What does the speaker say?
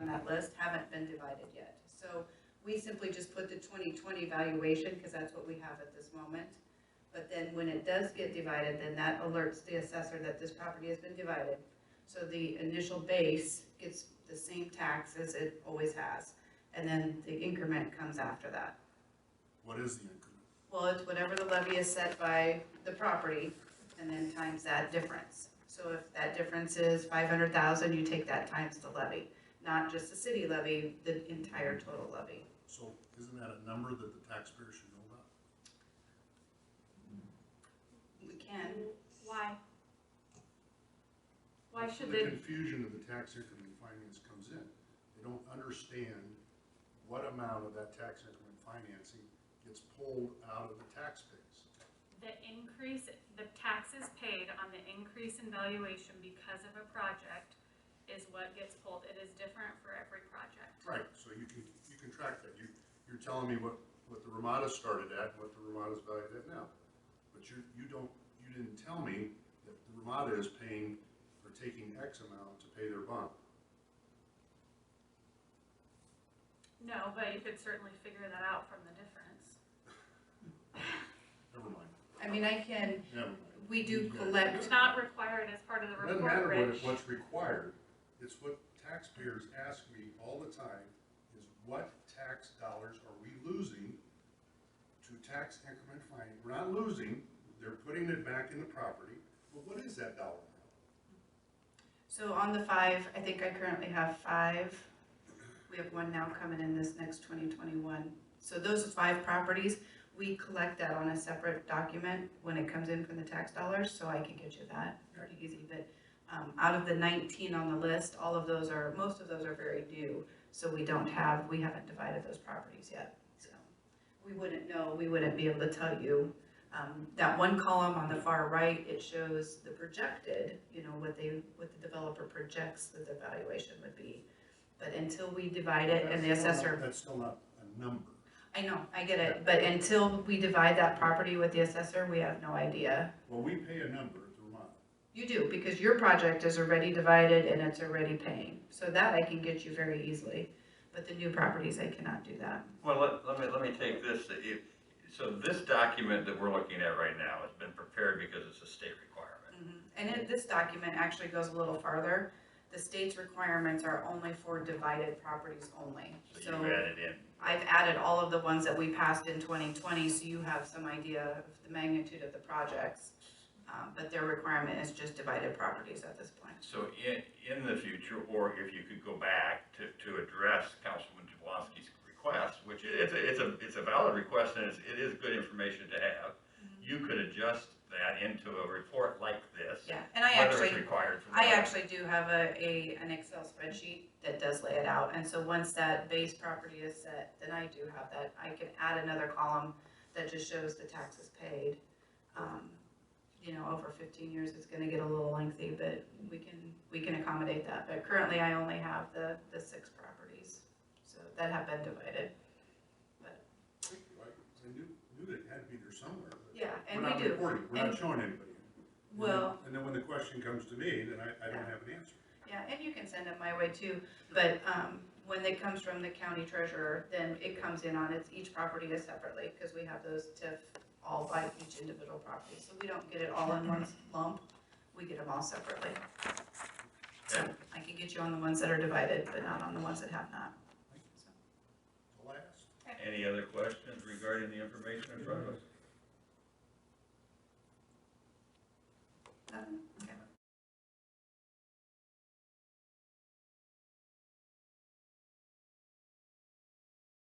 on that list haven't been divided yet. So we simply just put the 2020 valuation, because that's what we have at this moment. But then when it does get divided, then that alerts the assessor that this property has been divided. So the initial base gets the same tax as it always has. And then the increment comes after that. What is the increment? Well, it's whatever the levy is set by the property, and then times that difference. So if that difference is 500,000, you take that times the levy, not just the city levy, the entire total levy. So isn't that a number that the taxpayer should know about? We can. Why? Why That's should where they? the confusion of the tax increment finance comes in. They don't understand what amount of that tax increment financing gets pulled out of the tax base. The increase, the taxes paid on the increase in valuation because of a project is what gets pulled. It is different for every project. Right, so you can track that. You're telling me what the Ramada started at and what the Ramada's valued at now. But you didn't tell me that the Ramada is paying or taking X amount to pay their bond. No, but you could certainly figure that out from the difference. Never mind. I mean, I can, Never mind. we do It's collect, not required as part of the It doesn't matter report, Rich. what's required. It's what taxpayers ask me all the time is what tax dollars are we losing to tax increment fine? We're not losing, they're putting it back in the property, but what is that dollar amount? so on the 5, I think I currently have 5. We have 1 now coming in this next 2021. So those 5 properties, we collect that on a separate document when it comes in from the tax dollars, so I can get you that pretty easy. But out of the 19 on the list, most of those are very new, so we haven't divided those properties yet. So we wouldn't know, we wouldn't be able to tell you. That one column on the far right, it shows the projected, what the developer projects that the valuation would be. But until we divide it and the assessor. That's still not a number. I know, I get it, but until we divide that property with the assessor, we have no idea. Well, we pay a number at the Ramada. You do, because your project is already divided and it's already paying. So that I can get you very easily, but the new properties, I cannot do that. Well, let me take this. So this document that we're looking at right now has been prepared because it's a state requirement. And this document actually goes a little farther. The state's requirements are only for divided properties only. So you added in. I've added all of the ones that we passed in 2020, so you have some idea of the magnitude of the projects. But their requirement is just divided properties at this point. So in the future, or if you could go back to address Councilman Jablonski's request, which it's a valid request and it is good information to have, you could adjust that into a report like this. Yeah, and I actually do have an Excel spreadsheet that does lay it out, and so once that base property is set, then I do have that. I can add another column that just shows the taxes paid. Over 15 years, it's going to get a little lengthy, but we can accommodate that. But currently, I only have the 6 properties, so that have been divided. But I knew they had to be there somewhere. yeah, and we're not we do. reporting. We're not showing anybody. Well, and then when the question comes to me, then I don't have an answer. yeah, and you can send it my way too. But when it comes from the county treasurer, then it comes in on each property is separately, because we have those TIF all by each individual property. So we don't get it all in one lump. We get them all separately. So I can get you on the ones that are divided, but not on the ones that have not. So. I'll ask. Any other questions regarding the information in front of us? Nothing?